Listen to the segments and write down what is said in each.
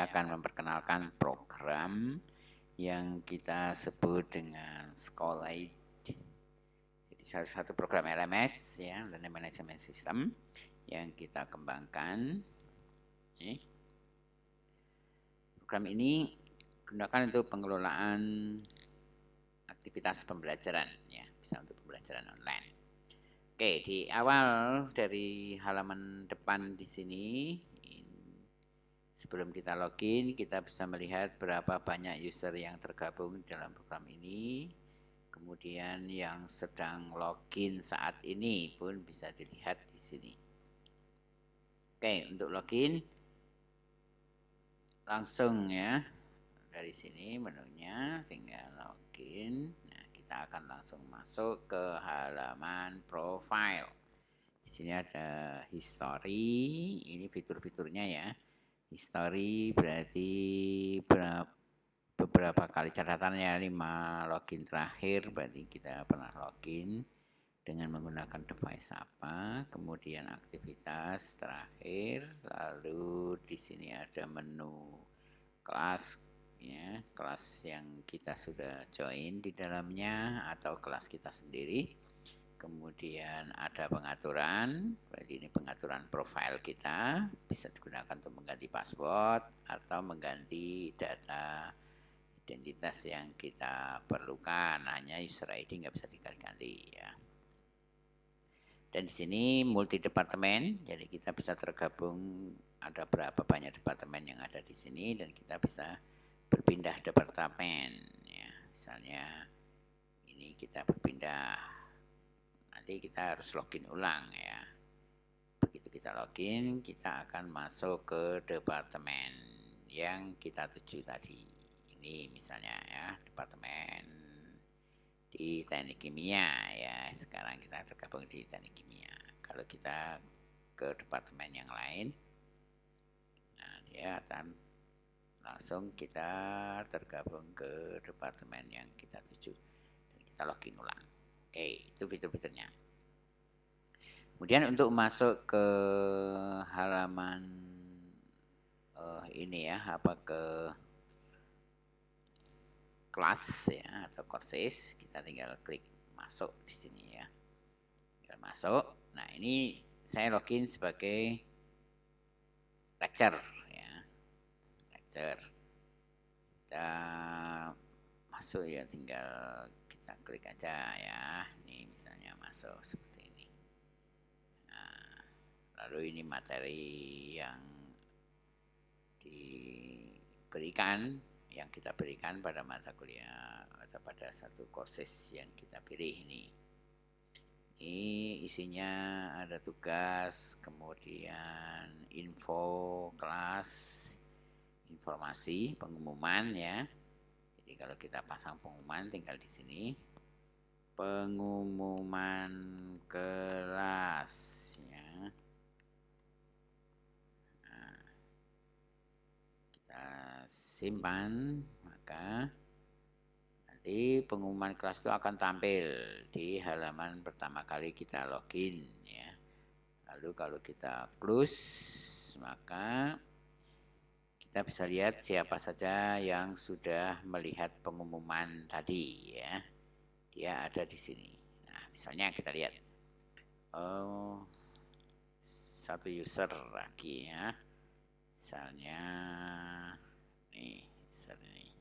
akan memperkenalkan program yang kita sebut dengan Schoolite. Jadi salah satu program LMS ya, Learning Management System yang kita kembangkan. Program ini digunakan untuk pengelolaan aktivitas pembelajaran ya, bisa untuk pembelajaran online. Oke, di awal dari halaman depan di sini, sebelum kita login, kita bisa melihat berapa banyak user yang tergabung dalam program ini. Kemudian yang sedang login saat ini pun bisa dilihat di sini. Oke, untuk login langsung ya dari sini menunya, tinggal login. Nah, kita akan langsung masuk ke halaman profile. Di sini ada history, ini fitur-fiturnya ya. History berarti beberapa kali catatannya, 5 login terakhir berarti kita pernah login dengan menggunakan device apa, kemudian aktivitas terakhir, lalu di sini ada menu kelas ya, kelas yang kita sudah join di dalamnya atau kelas kita sendiri. Kemudian ada pengaturan, berarti ini pengaturan profil kita, bisa digunakan untuk mengganti password atau mengganti data identitas yang kita perlukan, hanya user ID nggak bisa diganti ya. Dan di sini multi departemen, jadi kita bisa tergabung, ada berapa banyak departemen yang ada di sini dan kita bisa berpindah departemen ya. Misalnya ini kita berpindah, nanti kita harus login ulang ya. Begitu kita login, kita akan masuk ke departemen yang kita tuju tadi. Ini misalnya ya, departemen di teknik kimia ya. Sekarang kita tergabung di teknik kimia. Kalau kita ke departemen yang lain, nah dia akan langsung kita tergabung ke departemen yang kita tuju dan kita login ulang. Oke, itu fitur-fiturnya. Kemudian untuk masuk ke halaman ini ya, ke kelas ya atau courses, kita tinggal klik masuk di sini ya. Tinggal masuk. Nah, ini saya login sebagai lecturer ya. Lecturer. Kita masuk ya, tinggal kita klik aja ya. Ini misalnya masuk seperti ini. Nah, lalu ini materi yang diberikan, yang kita berikan pada mata kuliah atau pada satu courses yang kita pilih ini. Ini isinya ada tugas, kemudian info kelas, informasi, pengumuman ya. Jadi kalau kita pasang pengumuman tinggal di sini. Pengumuman kelas ya. Nah, kita simpan, maka nanti pengumuman kelas itu akan tampil di halaman pertama kali kita login ya. Lalu kalau kita close, maka kita bisa lihat siapa saja yang sudah melihat pengumuman tadi ya. Dia ada di sini. Nah, misalnya kita lihat satu user lagi ya. Misalnya nih, user ini.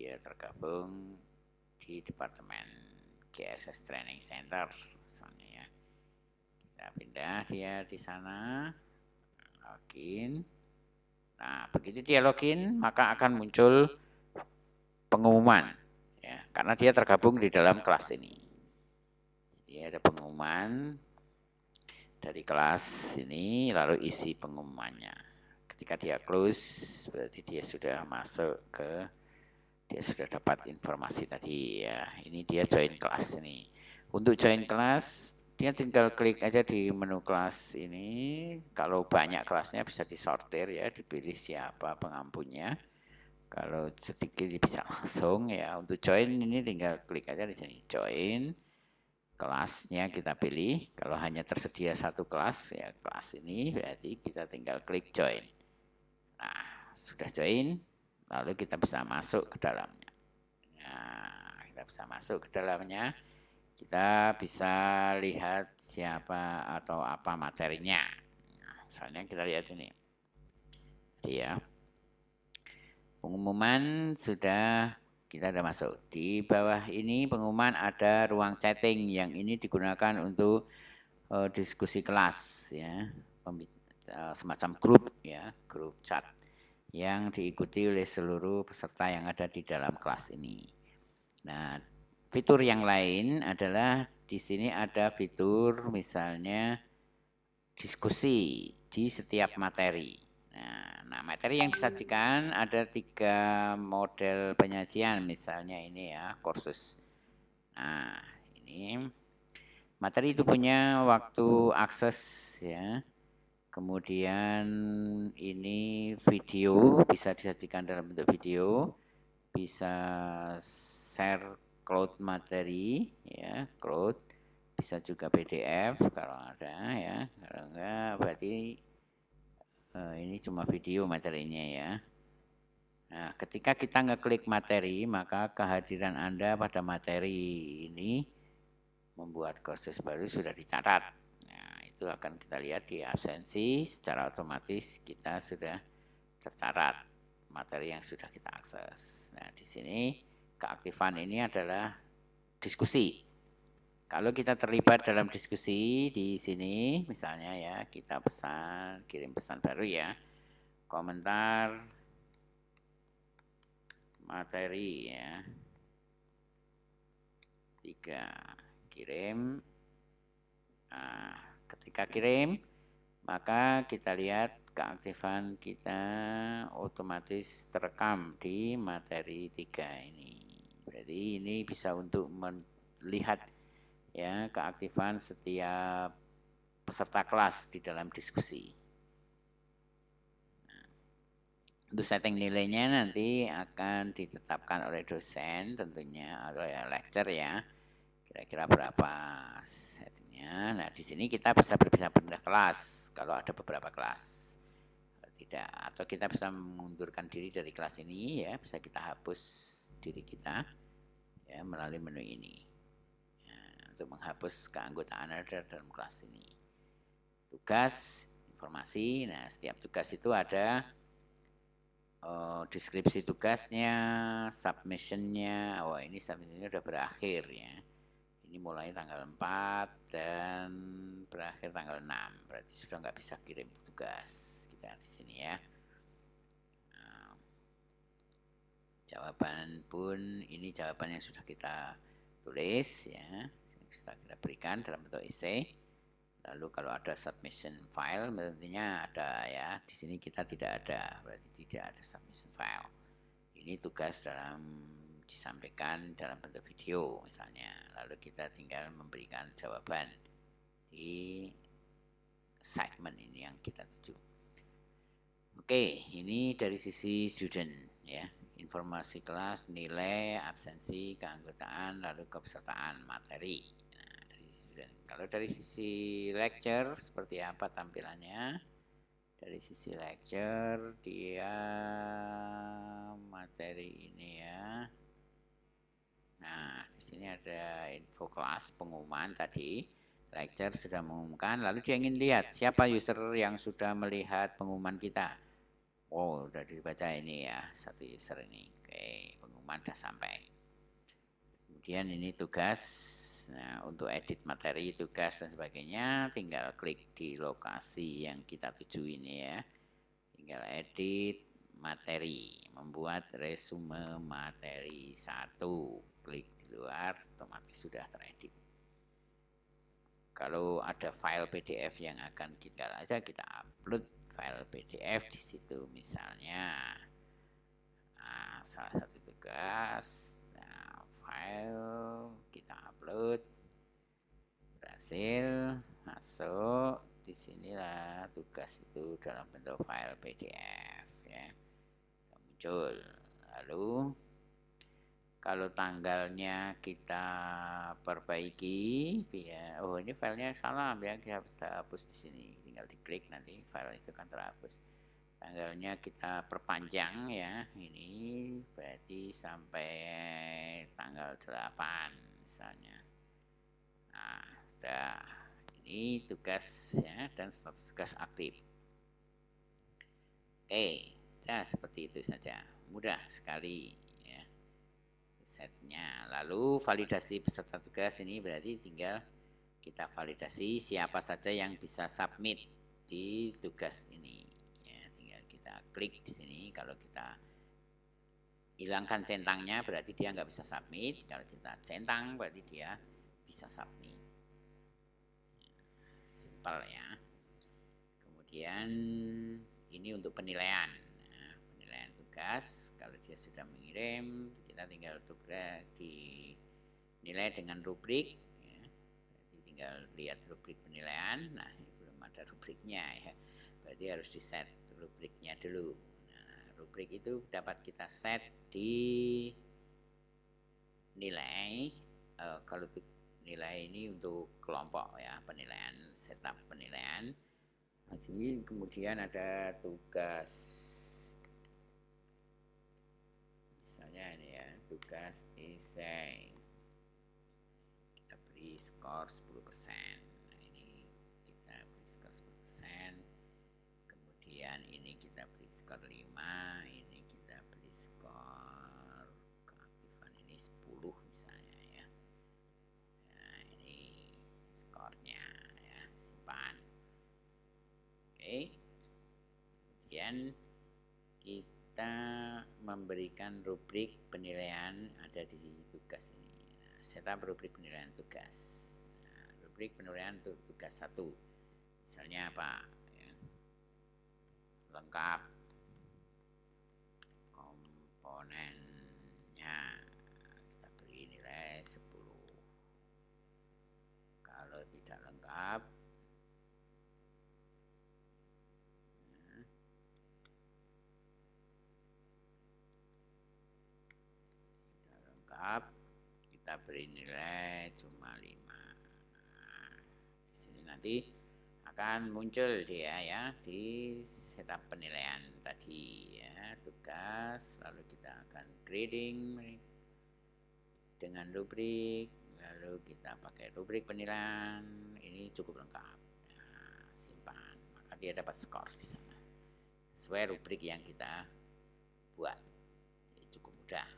Dia tergabung di departemen GSS Training Center misalnya ya. Kita pindah dia di sana, login. Nah, begitu dia login, maka akan muncul pengumuman ya, karena dia tergabung di dalam kelas ini. Jadi ada pengumuman dari kelas ini, lalu isi pengumumannya. Ketika dia close, berarti dia sudah masuk dia sudah dapat informasi tadi ya. Ini dia join kelas ini. Untuk join kelas, dia tinggal klik aja di menu kelas ini. Kalau banyak kelasnya bisa disortir ya, dipilih siapa pengampunya. Kalau sedikit bisa langsung ya. Untuk join ini tinggal klik aja di sini join. kelasnya kita pilih. Kalau hanya tersedia satu kelas, ya kelas ini, berarti kita tinggal klik join. Nah, sudah join, lalu kita bisa masuk ke dalamnya. Nah, kita bisa masuk ke dalamnya. Kita bisa lihat siapa atau apa materinya. Nah, misalnya kita lihat ini. Ya, pengumuman sudah kita sudah masuk. Di bawah ini pengumuman ada ruang chatting yang ini digunakan untuk diskusi kelas, ya, semacam grup, ya, grup chat yang diikuti oleh seluruh peserta yang ada di dalam kelas ini. Nah, fitur yang lain adalah di sini ada fitur misalnya diskusi di setiap materi. Nah, materi yang disajikan ada 3 model penyajian, misalnya ini ya, kursus. Nah, ini materi itu punya waktu akses, ya. Kemudian ini video bisa disajikan dalam bentuk video, bisa share cloud materi, ya, cloud, bisa juga PDF kalau ada, ya. Kalau enggak berarti ini cuma video materinya, ya. Nah, ketika kita ngeklik materi, maka kehadiran Anda pada materi ini membuat kursus baru sudah dicatat. Nah, itu akan kita lihat di absensi, secara otomatis kita sudah tercatat materi yang sudah kita akses. Nah, di sini keaktifan ini adalah diskusi. Kalau kita terlibat dalam diskusi di sini, misalnya ya, kita pesan, kirim pesan baru ya, komentar materi ya, 3, kirim. Nah, ketika kirim, maka kita lihat keaktifan kita otomatis terekam di materi 3 ini. Jadi ini bisa untuk melihat ya keaktifan setiap peserta kelas di dalam diskusi. Untuk setting nilainya nanti akan ditetapkan oleh dosen tentunya atau ya lecture ya. Kira-kira berapa settingnya. Nah, di sini kita bisa berpindah-pindah kelas kalau ada beberapa kelas. Kalau tidak, atau kita bisa mengundurkan diri dari kelas ini ya, bisa kita hapus diri kita ya melalui menu ini. Ya, untuk menghapus keanggotaan Anda dalam kelas ini. Tugas, informasi. Nah, setiap tugas itu ada deskripsi tugasnya, submissionnya. Oh, ini submissionnya udah berakhir ya. Ini mulai tanggal 4 dan berakhir tanggal 6. Berarti sudah nggak bisa kirim tugas kita di sini ya. Jawaban pun ini jawaban yang sudah kita tulis ya, sudah kita berikan dalam bentuk essay. Lalu kalau ada submission file, tentunya ada ya. Di sini kita tidak ada, berarti tidak ada submission file. Ini tugas disampaikan dalam bentuk video misalnya. Lalu kita tinggal memberikan jawaban di segmen ini yang kita tuju. Oke, ini dari sisi student ya. Informasi kelas, nilai, absensi, keanggotaan, lalu kepesertaan materi. Kalau dari sisi lecture seperti apa tampilannya? Dari sisi lecture dia materi ini ya. Nah, di sini ada info kelas pengumuman tadi. Lecture sudah mengumumkan, lalu dia ingin lihat siapa user yang sudah melihat pengumuman kita. Oh, udah dibaca ini ya, satu user ini. Oke, pengumuman sudah sampai. Kemudian ini tugas. Nah, untuk edit materi, tugas dan sebagainya, tinggal klik di lokasi yang kita tuju ini ya. Tinggal edit materi, membuat resume materi 1. Klik di luar, otomatis sudah teredit. Kalau ada file PDF yang akan kita upload file PDF di situ misalnya. Nah, salah satu tugas. File kita upload, berhasil masuk. Disinilah tugas itu dalam bentuk file PDF ya muncul. Lalu Kalau tanggalnya kita perbaiki, ya, oh ini filenya salah, ya kita bisa hapus di sini. Tinggal diklik nanti file itu kan terhapus. Tanggalnya kita perpanjang ya, ini berarti sampai tanggal 8 misalnya. Nah, sudah. Ini tugas ya dan status tugas aktif. Oke, ya seperti itu saja. Mudah sekali ya setnya. Lalu validasi peserta tugas ini berarti tinggal kita validasi siapa saja yang bisa submit di tugas ini. Ya, tinggal kita klik di sini. Kalau kita hilangkan centangnya berarti dia nggak bisa submit. Kalau kita centang berarti dia bisa submit. Simpel ya. Kemudian ini untuk penilaian. Nah, penilaian tugas kalau dia sudah mengirim kita tinggal dinilai dengan rubrik ya. Berarti tinggal lihat rubrik penilaian. Nah, ini belum ada rubriknya ya. Berarti harus di set rubriknya dulu. Nah, rubrik itu dapat kita set di nilai kalau nilai ini untuk kelompok ya, penilaian, setup penilaian. Kemudian ada tugas, misalnya ini ya, tugas esai, kita beri skor 10%. Nah, ini kita beri skor 10%. Kemudian ini kita beri skor 5, ini kita beri skor keaktifan ini 10 misalnya ya. Nah, ini skornya ya, simpan. Oke. Kemudian kita memberikan rubrik penilaian ada di tugas ini. Nah, setup rubrik penilaian tugas. Nah, rubrik penilaian untuk tugas 1. Misalnya apa? Ya. Lengkap komponennya. Kita beri nilai 10. Kalau tidak lengkap kita beri nilai cuma 5. Nah, di sini nanti akan muncul dia ya di setup penilaian tadi ya, tugas, lalu kita akan grading dengan rubrik, lalu kita pakai rubrik penilaian, ini cukup lengkap. Nah, simpan, maka dia dapat skor di sana sesuai rubrik yang kita buat. Jadi cukup mudah.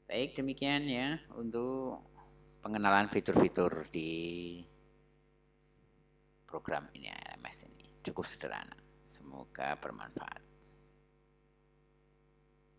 Baik, demikian ya untuk pengenalan fitur-fitur di program ini, LMS ini. Cukup sederhana. Semoga bermanfaat.